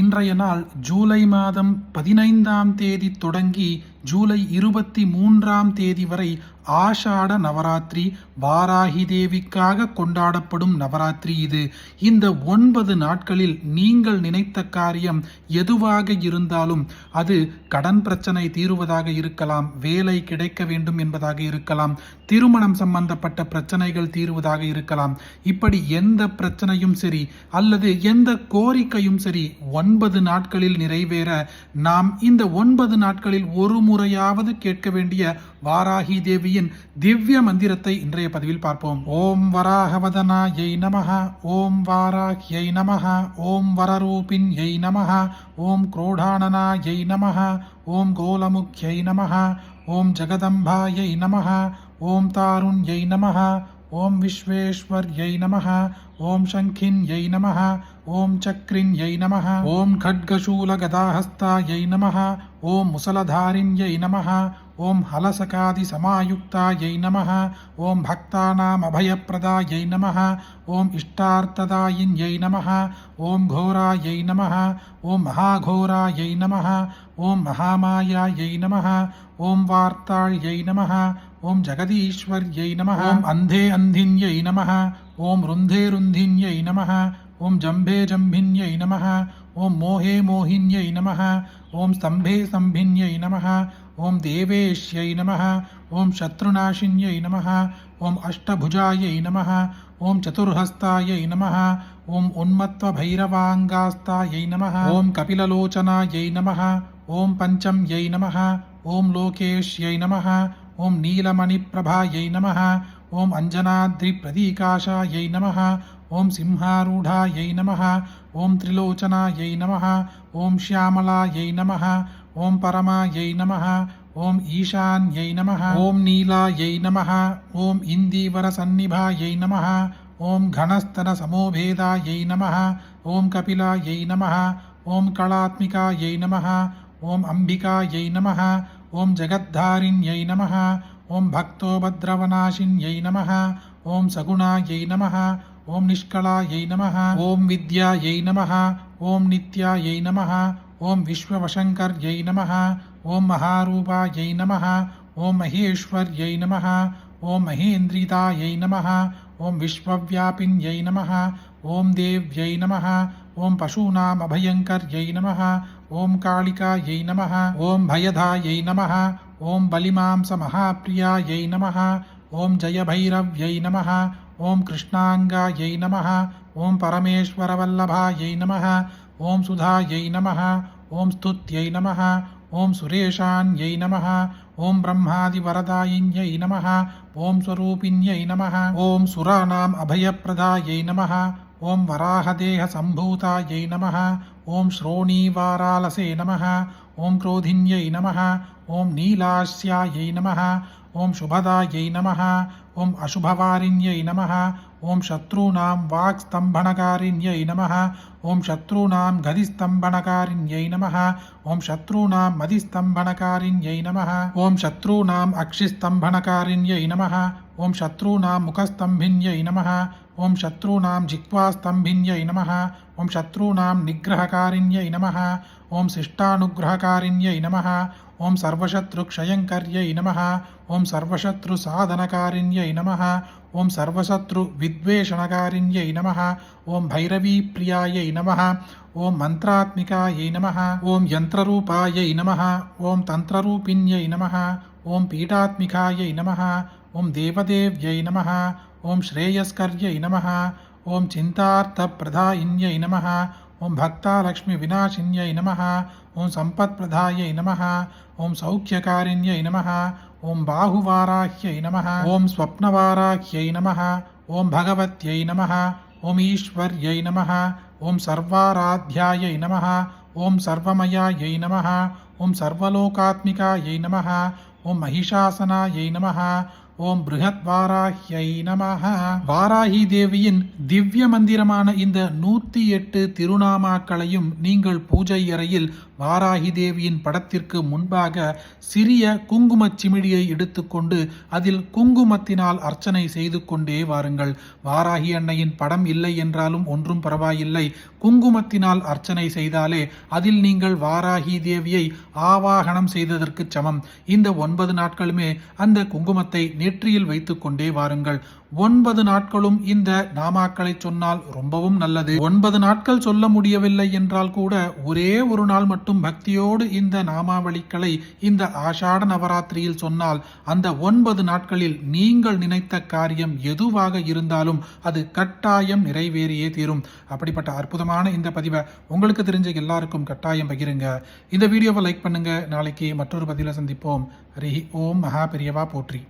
இன்றைய நாள் ஜூலை மாதம் 15ஆம் தேதி தொடங்கி ஜூலை 23ஆம் தேதி வரை ஆஷாட நவராத்திரி வாராகி தேவிக்காக கொண்டாடப்படும் நவராத்திரி இது. இந்த 9 நாட்களில் நீங்கள் நினைத்த காரியம் எதுவாக இருந்தாலும், அது கடன் பிரச்சனை தீருவதாக இருக்கலாம், வேலை கிடைக்க வேண்டும் என்பதாக இருக்கலாம், திருமணம் சம்பந்தப்பட்ட பிரச்சனைகள் தீருவதாக இருக்கலாம், இப்படி எந்த பிரச்சனையும் சரி அல்லது எந்த கோரிக்கையும் சரி 9 நாட்களில் நிறைவேற நாம் இந்த 9 நாட்களில் ஒரு முறையாவது கேட்க வேண்டிய வாராகி தேவியின் திவ்ய மந்திரத்தை இன்றைய பதிவில் பார்ப்போம். ஓம் வராகவதனாயை நமஹ, ஓம் வாராஹ்யை நமஹ, ஓம் வரரூபிண்யை நமஹ, ஓம் क्रोडाननायै நமஹ, ஓம் கோலமுக்யை நமஹ, ஓம் ஜகதம்பாயை நமஹ, ஓம் தாருண்யை நமஹ, ஓம் விஸ்வேஸ்வர்யை நமஹ, ஓம் சங்கின்யை நமஹ, ஓம் சக்ரின்யை நமஹ, ஓம் खड्गशूलगदाहस्तायै நமஹ, ஓம் முசலதாரிண்யை நமஹ, ஓம் ஹலசகாதி சமாயுக்தாயை நமஹ, ஓம் பக்தானாம் அபயப்பிரதாயை நமஹ, ஓம் இஷ்டார்த்ததாயின்யை நமஹ, ஓம் கோராயை நமஹ, ஓம் மகாகோராயை நமஹ, ஓம் மகாமாயாயை நமஹ, ஓம் வார்த்தாள்யை நமஹ, ஓம் ஜெகதீஸ்வர்யை நமஹ, ஓம் அந்தே அந்தின்யை நமஹ, ஓம் ருந்தே ருந்தின்யை நமஹ, ஓம் ஜம்பே ஜம்பின்யை நமஹ, ஓம் மோஹே மோஹின்யை நமஹ, ஓம் ஸ்தம்பே ஸ்தம்பின்யை நமஹ, ஓம் தேவேஷ்யை நமஹ, ஓம் சத்ருநாஷின்யை நமஹ, ஓம் அஷ்டபுஜாயை நமஹ, ஓம் சதுர்ஹஸ்தாயை நமஹ, ஓம் உன்மத்வ பைரவாங்காஸ்தாயை நமஹ, ஓம் கபிலலோச்சனாயை நமஹ, ஓம் பஞ்சம்யை நமஹ, ஓம் லோகேஷ்யை நமஹ, ஓம் நீலமணிப்பிரபாயை நமஹ, ஓம் அஞ்சனாத்ரிப்ரதீகாஷாயை நமஹ, ஓம் சிம்ஹாரூடாயை நமஹ, ஓம் திரிலோச்சனாயை நமஹ, ஓம் ஷியாமலாயை நமஹ, ஓம் பரமாயை நமஹ, ஓம் ஈசான்யை நமஹ, ஓம் நீலாயை நமஹ, ஓம் இந்தீவரசன்னிபாயை நமஹ, ஓம் கணஸ்தன சமோபேதாயை நமஹ, ஓம் கபிலாயை நமஹ, ஓம் களாத்மிகாயை நமஹ, ஓம் அம்பிகாயை நமஹ, ஓம் ஜகத்தாரிண்யை நமஹ, ஓம் பக்தோபத்ரவநாசின்யை நமஹ, ஓம் சகுணாயை நமஹ, ஓம் நிஷ்களாயை நமஹ, ஓம் வித்யாயை நமஹ, ஓம் நித்யாயை நமஹ, ஓம் விஸ்வவசங்கர்யை நமஹ, ஓம் மகாரூபாயை நமஹ, ஓம் மகேஸ்வர்யை நமஹ, ஓம் மகேந்திரிதாயை நமஹ, ஓம் விஸ்வவ்யாபின்யை நமஹ, ஓம் தேவ்யை நமஹ, ஓம் பசூனாம் அபயங்கர்யை நமஹ, ஓம் காளிகாயை நமஹ, ஓம் பயதாயை நமஹ, ஓம் பலிமாம்ச மகாப்ரியாயை நமஹ, ஓம் ஜயபைரவ்யை நமஹ, ஓம் கிருஷ்ணாங்காயை நமஹ, ஓம் பரமேஸ்வரவல்லபாயை நமஹ, ஓம் சுதாயை நமஹ, ஓம் ஸ்துத்யை நமஹ, ஓம் சுரேஷான்யை நமஹ, ஓம் பிரம்மாதிவரதாயின்யை நமஹ, ஓம் ஸ்வரூபிண்யை நமஹ, ஓம் சுராணாம் அபயப்பிரதாயை நமஹ, ஓம் வராகதேஹ சம்பூதாயை நமஹ, ஓம் ஸ்ரோணீவாராலசே நமஹ, ஓம் क्रोधिन्यै நமஹ, ஓம் நீலாஸ்யாயை நமஹ, ஓம் சுபதாயை நமஹ, ஓம் அசுபவாரிண்யை நமஹ, ஓம் சத்ருணாம் வாக்ஸ்தம்பனகாரிண்யை நமஹ, ஓம் சத்ருணாம் கதிஸ்தம்பனகாரிண்யை நமஹ, ஓம் சத்ருணாம் மதிஸ்தம்பனகாரிண்யை நமஹ, ஓம் சத்ருணாம் அக்ஷிஸ்தம்பனகாரிண்யை நமஹ, ஓம் சத்ருணாம் முகஸ்தம்பின்யை நமஹ, ஓம் சத்ருணாம் ஜிஹ்வாஸ்தம்பின்யை நமஹ, ஓம் சத்ருணாம் நிகிரஹகாரிண்யை நமஹ, ஓம் சிஷ்டானுகிரஹகாரிண்யை நமஹ, ஓம் சர்வசத்ருக்ஷயங்கர்யை நமஹ, ஓம் சர்வசத்ரு சாதனகாரிண்யை நமஹ, ஓம் சர்வசத்ரு வித்வேஷணகாரிண்யை நமஹ, ஓம் பைரவி பிரியாயை நமஹ, ஓம் மந்த்ராத்மிகாயை நமஹ, ஓம் யந்திரரூபாயை நமஹ, ஓம் தந்திரரூபிண்யை நமஹ, ஓம் பீடாத்மிகாயை நமஹ, ஓம் தேவதேவ்யை நமஹ, ஓம் ஸ்ரேயஸ்கர்யை நமஹ, ஓம் சிந்தார்த்தப்பிரதாயின்யை நமஹ, ஓம் பக்தாலக்ஷ்மி விநாசின்யை நமஹ, ஓம் சம்பத்பிரதாயை நமஹ, ஓம் சௌக்கியகாரிண்யை நமஹ, ஓம் பாகுவாராஹ்யை நமஹ, ஓம் ஸ்வப்னவாராஹ்யை நமஹ, ஓம் பகவத்யை நமஹ, ஓம் ஈஸ்வர்யை நமஹ, ஓம் சர்வாராத்யாயை நமஹ, ஓம் சர்வமயாயை நமஹ, ஓம் சர்வலோகாத்மிகாயை நமஹ, ஓம் மகிஷாசனாயை நமஹ, ஓம் பிருஹத்வாராஹ்யை நமஹ. வாராகி தேவியின் திவ்ய மந்திரமான இந்த 108 திருநாமாக்களையும் நீங்கள் பூஜை அறையில் வாராகி தேவியின் படத்திற்கு முன்பாக சிறிய குங்குமச் சிமிழியை எடுத்துக்கொண்டு அதில் குங்குமத்தினால் அர்ச்சனை செய்து கொண்டே வாருங்கள். வாராகி அன்னையின் படம் இல்லை என்றாலும் ஒன்றும் பரவாயில்லை, குங்குமத்தினால் அர்ச்சனை செய்தாலே அதில் நீங்கள் வாராகி தேவியை ஆவாகனம் செய்ததற்கு சமம். இந்த 9 நாட்களுமே அந்த குங்குமத்தை நெற்றியில் வைத்துக் கொண்டே வாருங்கள். 9 நாட்களும் இந்த நாமாக்களை சொன்னால் ரொம்பவும் நல்லது. 9 நாட்கள் சொல்ல முடியவில்லை என்றால் கூட ஒரே ஒரு நாள் மட்டும் பக்தியோடு இந்த நாமாவளிகளை இந்த ஆஷாட நவராத்திரியில் சொன்னால் அந்த 9 நாட்களில் நீங்கள் நினைத்த காரியம் எதுவாக இருந்தாலும் அது கட்டாயம் நிறைவேறியே தீரும். அப்படிப்பட்ட அற்புதமான இந்த பதிவை உங்களுக்கு தெரிஞ்ச எல்லாருக்கும் கட்டாயம் பகிருங்க. இந்த வீடியோவை லைக் பண்ணுங்க. நாளைக்கு மற்றொரு பதிவில் சந்திப்போம். ஹரி ஓம் மகா பெரியவா போற்றி.